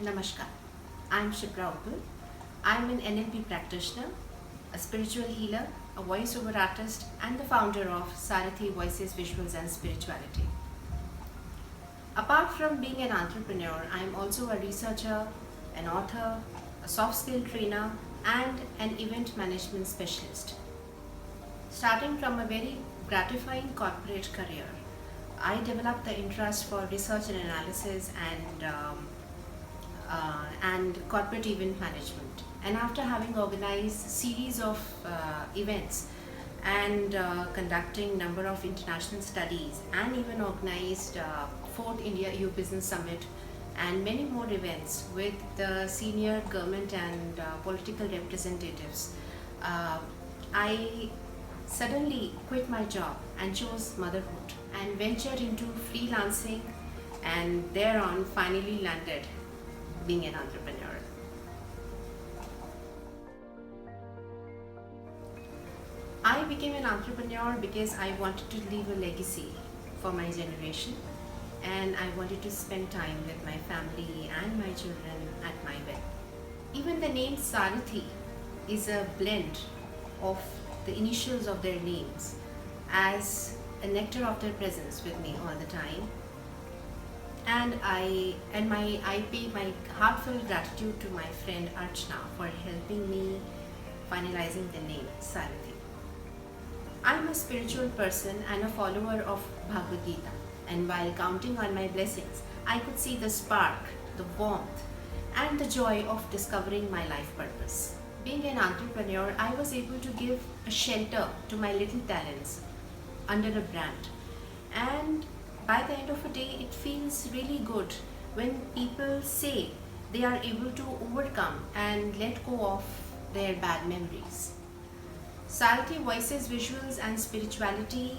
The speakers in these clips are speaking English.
Namaskar. I'm Shipra Uppal. I'm an NLP practitioner, a spiritual healer, a voiceover artist, and the founder of SARATHI Voices, Visuals and Spirituality. Apart from being an entrepreneur, I'm also a researcher, an author, a soft skill trainer, and an event management specialist. Starting from a very gratifying corporate career, I developed the interest for research and analysis and corporate event management. And after having organized series of events and conducting number of international studies and even organized 4th India EU Business Summit and many more events with the senior government and political representatives, I suddenly quit my job and chose motherhood and ventured into freelancing, and thereon finally landed being an entrepreneur. I became an entrepreneur because I wanted to leave a legacy for my generation, and I wanted to spend time with my family and my children at my will. Even the name Sarathi is a blend of the initials of their names as a nectar of their presence with me all the time. And I pay my heartfelt gratitude to my friend Archana for helping me finalizing the name Sarathi. I'm a spiritual person and a follower of Bhagavad Gita, and while counting on my blessings, I could see the spark, the warmth, and the joy of discovering my life purpose. Being an entrepreneur, I was able to give a shelter to my little talents under a brand. And by the end of the day, it feels really good when people say they are able to overcome and let go of their bad memories. Sarathi Voices, Visuals and Spirituality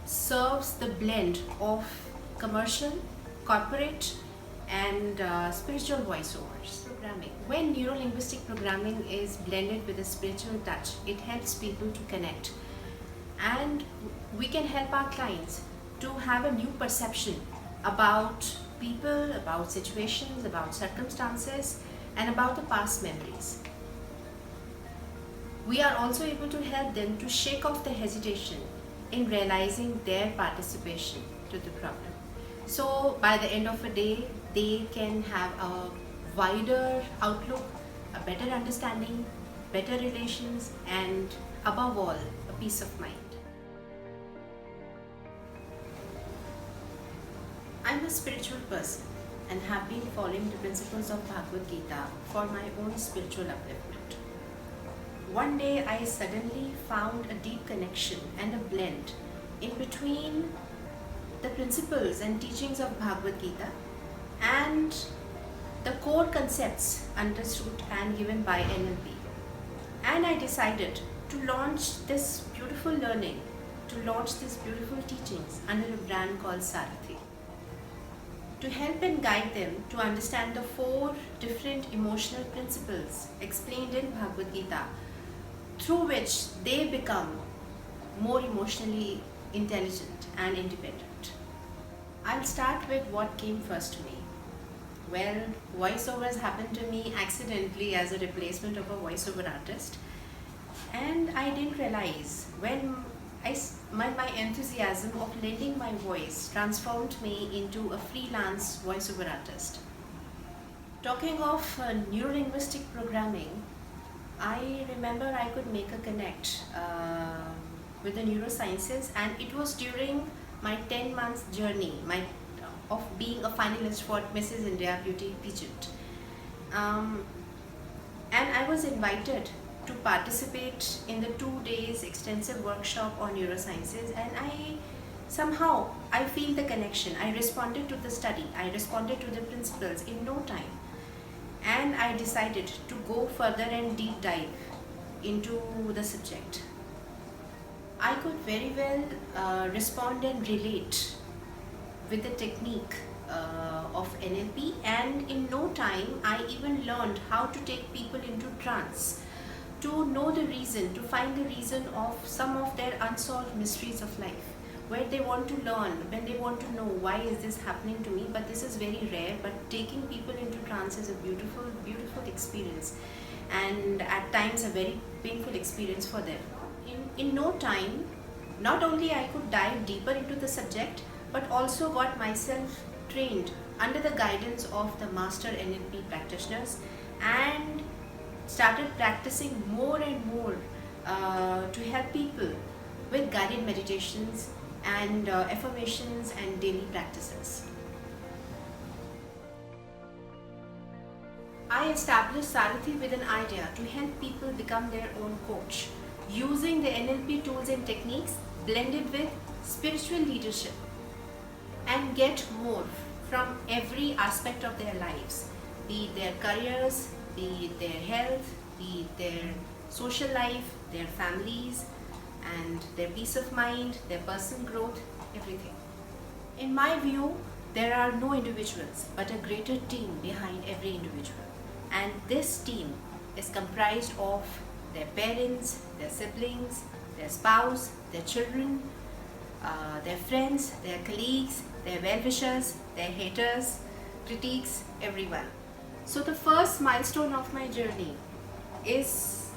serves the blend of commercial, corporate and spiritual voiceovers. Programming. When neuro-linguistic programming is blended with a spiritual touch, it helps people to connect, and we can help our clients to have a new perception about people, about situations, about circumstances, and about the past memories. We are also able to help them to shake off the hesitation in realizing their participation to the problem. So by the end of the day, they can have a wider outlook, a better understanding, better relations, and above all, a peace of mind. I'm a spiritual person and have been following the principles of Bhagavad Gita for my own spiritual upliftment. One day I suddenly found a deep connection and a blend in between the principles and teachings of Bhagavad Gita and the core concepts understood and given by NLP. And I decided to launch this beautiful learning, to launch these beautiful teachings under a brand called Sarathi, to help and guide them to understand the 4 different emotional principles explained in Bhagavad Gita, through which they become more emotionally intelligent and independent. I'll start with what came first to me. Well, voiceovers happened to me accidentally as a replacement of a voiceover artist, and I didn't realize when my enthusiasm of lending my voice transformed me into a freelance voiceover artist. Talking of neuro-linguistic programming, I remember I could make a connect with the neurosciences, and it was during my 10 months journey of being a finalist for Mrs. India Beauty Pageant. And I was invited to participate in the 2 days extensive workshop on neurosciences, and I feel the connection. I responded to the study, I responded to the principles in no time, and I decided to go further and deep dive into the subject. I could very well respond and relate with the technique of NLP, and in no time I even learned how to take people into trance, to know the reason, to find the reason of some of their unsolved mysteries of life. where they want to learn, when they want to know why is this happening to me. But this is very rare, but taking people into trance is a beautiful, beautiful experience, and at times a very painful experience for them. In no time, not only I could dive deeper into the subject, but also got myself trained under the guidance of the master NLP practitioners, and started practicing more and more to help people with guided meditations and affirmations and daily practices. I established Sarathi with an idea to help people become their own coach, using the NLP tools and techniques blended with spiritual leadership, and get more from every aspect of their lives, be it their careers, be it their health, be it their social life, their families, and their peace of mind, their personal growth, everything. In my view, there are no individuals but a greater team behind every individual. And this team is comprised of their parents, their siblings, their spouse, their children, their friends, their colleagues, their well-wishers, their haters, critiques, everyone. So the first milestone of my journey is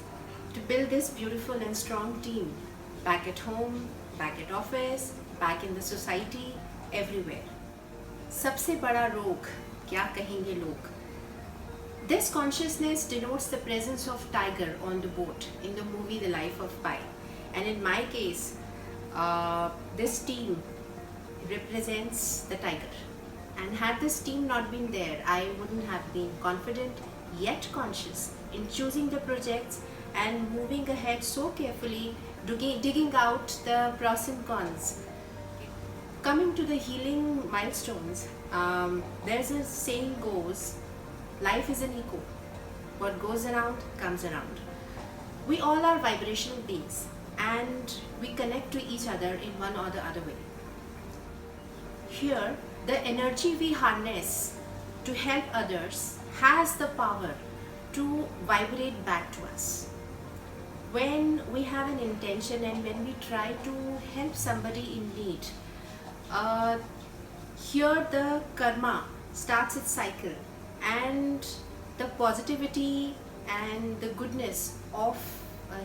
to build this beautiful and strong team back at home, back at office, back in the society, everywhere. सबसे बड़ा रोग क्या कहेंगे लोग? This consciousness denotes the presence of tiger on the boat in the movie The Life of Pi. And in my case, this team represents the tiger. And had this team not been there, I wouldn't have been confident yet conscious in choosing the projects and moving ahead so carefully, digging out the pros and cons. Coming to the healing milestones, there's a saying goes, life is an echo. What goes around comes around. We all are vibrational beings, and we connect to each other in one or the other way. Here, the energy we harness to help others has the power to vibrate back to us. When we have an intention and when we try to help somebody in need, here the karma starts its cycle, and the positivity and the goodness of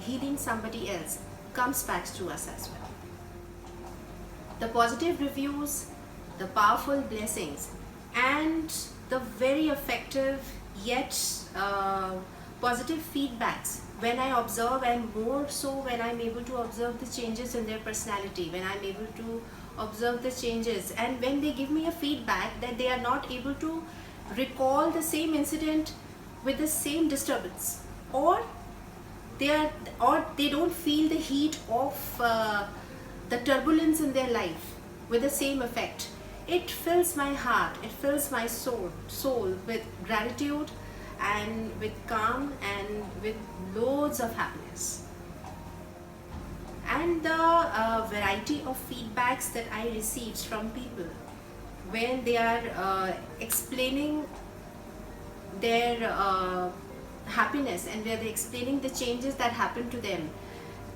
healing somebody else comes back to us as well. The positive reviews, the powerful blessings, and the very effective yet positive feedbacks when I observe, and more so when I'm able to observe the changes in their personality, when I'm able to observe the changes, and when they give me a feedback that they are not able to recall the same incident with the same disturbance, or they don't feel the heat of the turbulence in their life with the same effect. It fills my heart, it fills my soul with gratitude and with calm and with loads of happiness. And the variety of feedbacks that I received from people when they are explaining their happiness and where they're explaining the changes that happened to them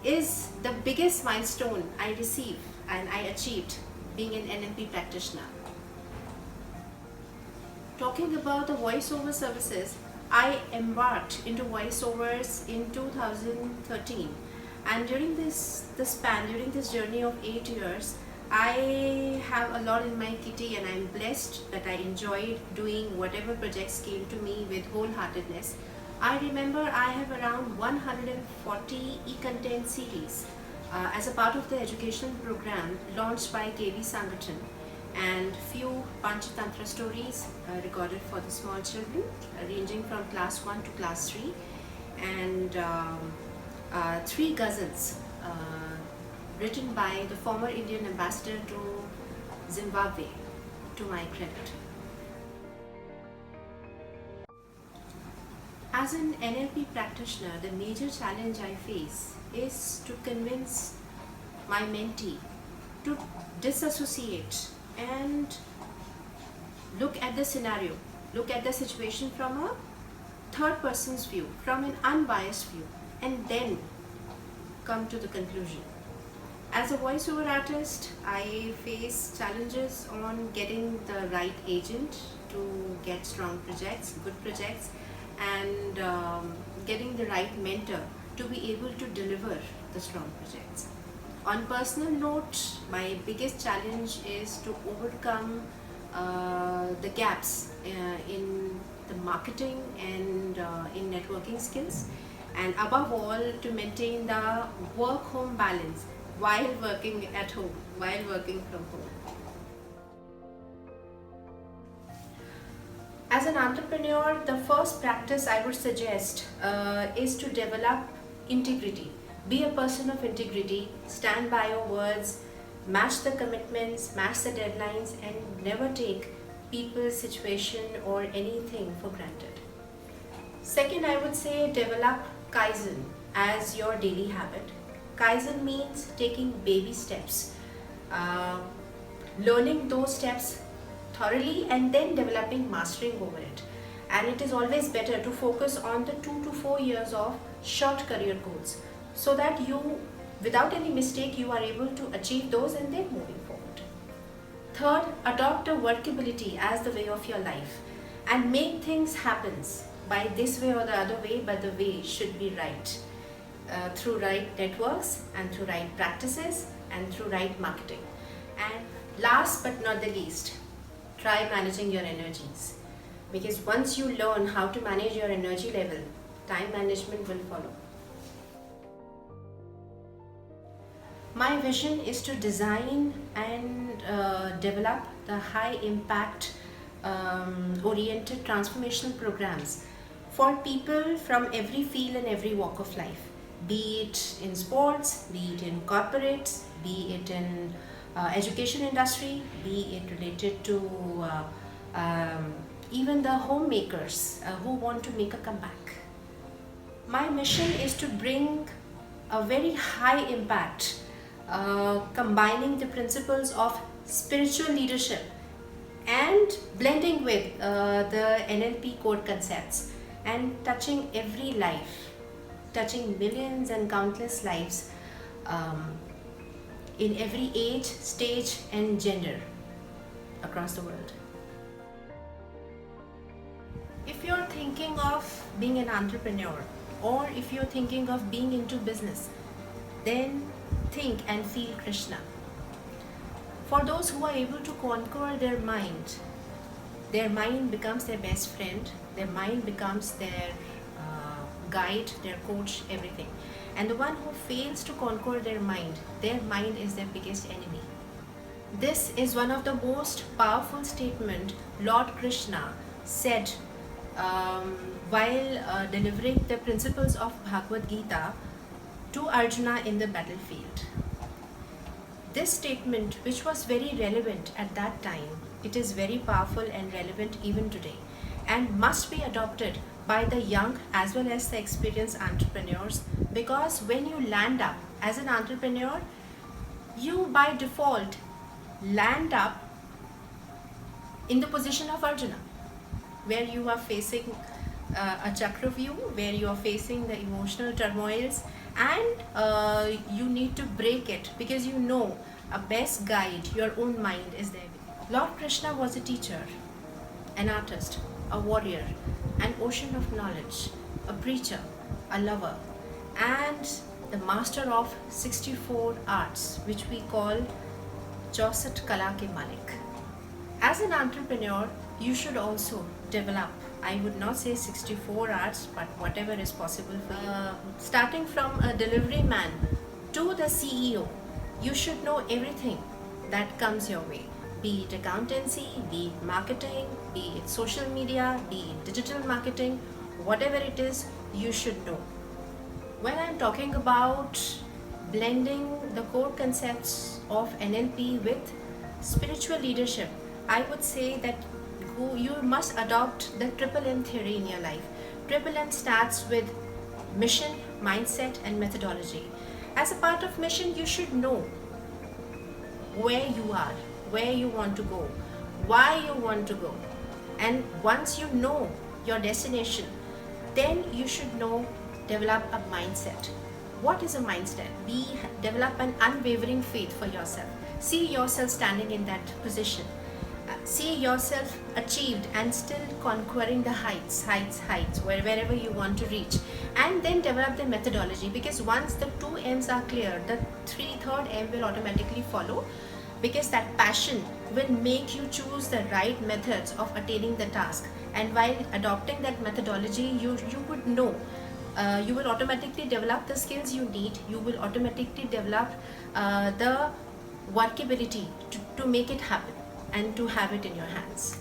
is the biggest milestone I received and I achieved being an NLP practitioner. Talking about the voiceover services, I embarked into voiceovers in 2013, and during this journey of 8 years, I have a lot in my kitty, and I'm blessed that I enjoyed doing whatever projects came to me with wholeheartedness. I remember I have around 140 e-content series as a part of the educational program launched by KB Sangathan, and few Panchatantra stories recorded for the small children ranging from class 1 to class 3, and 3 ghazals written by the former Indian ambassador to Zimbabwe, to my credit. As an NLP practitioner, the major challenge I face is to convince my mentee to disassociate and look at the scenario, look at the situation from a third person's view, from an unbiased view, and then come to the conclusion. As a voiceover artist, I face challenges on getting the right agent to get strong projects, good projects, and getting the right mentor to be able to deliver the strong projects. On personal note, my biggest challenge is to overcome the gaps in the marketing and in networking skills, and above all to maintain the work-home balance while working at home, while working from home. As an entrepreneur, the first practice I would suggest is to develop integrity. Be a person of integrity, stand by your words, match the commitments, match the deadlines, and never take people's situation or anything for granted. Second, I would say develop Kaizen as your daily habit. Kaizen means taking baby steps, learning those steps thoroughly and then developing mastering over it. And it is always better to focus on the 2 to 4 years of short career goals, so that you, without any mistake, you are able to achieve those and then moving forward. Third, adopt a workability as the way of your life and make things happen by this way or the other way, but the way should be right. Through right networks and through right practices and through right marketing. And last but not the least, try managing your energies, because once you learn how to manage your energy level, time management will follow. My vision is to design and develop the high impact oriented transformational programs for people from every field and every walk of life. Be it in sports, be it in corporates, be it in education industry, be it related to even the homemakers who want to make a comeback. My mission is to bring a very high impact, combining the principles of spiritual leadership and blending with the NLP core concepts and touching every life, touching millions and countless lives in every age, stage and gender across the world. If you're thinking of being an entrepreneur, or if you're thinking of being into business, then think and feel Krishna. For those who are able to conquer their mind becomes their best friend, their mind becomes their guide, their coach, everything. And the one who fails to conquer their mind is their biggest enemy. This is one of the most powerful statements Lord Krishna said while delivering the principles of Bhagavad Gita to Arjuna in the battlefield. This statement, which was very relevant at that time, it is very powerful and relevant even today, and must be adopted by the young as well as the experienced entrepreneurs, because when you land up as an entrepreneur, you by default land up in the position of Arjuna, where you are facing a chakra view, where you are facing the emotional turmoils, and you need to break it, because you know a best guide, your own mind, is there. Lord Krishna was a teacher, an artist, a warrior, an ocean of knowledge, a preacher, a lover, and the master of 64 arts, which we call Chausat Kala Ke Malik. As an entrepreneur, you should also develop, I would not say 64 arts, but whatever is possible for you. Starting from a delivery man to the CEO, you should know everything that comes your way. Be it accountancy, be it marketing, be it social media, be it digital marketing, whatever it is, you should know. When I'm talking about blending the core concepts of NLP with spiritual leadership, I would say that you must adopt the triple M theory in your life. Triple M starts with mission, mindset and methodology. As a part of mission, you should know where you are, where you want to go, why you want to go. And once you know your destination, then you should know, develop a mindset. What is a mindset? Develop an unwavering faith for yourself. See yourself standing in that position. See yourself achieved and still conquering the heights, wherever you want to reach. And then develop the methodology, because once the two M's are clear, the third M will automatically follow, because that passion will make you choose the right methods of attaining the task. And while adopting that methodology, you would know, you will automatically develop the skills you need. You will automatically develop the workability to make it happen and to have it in your hands.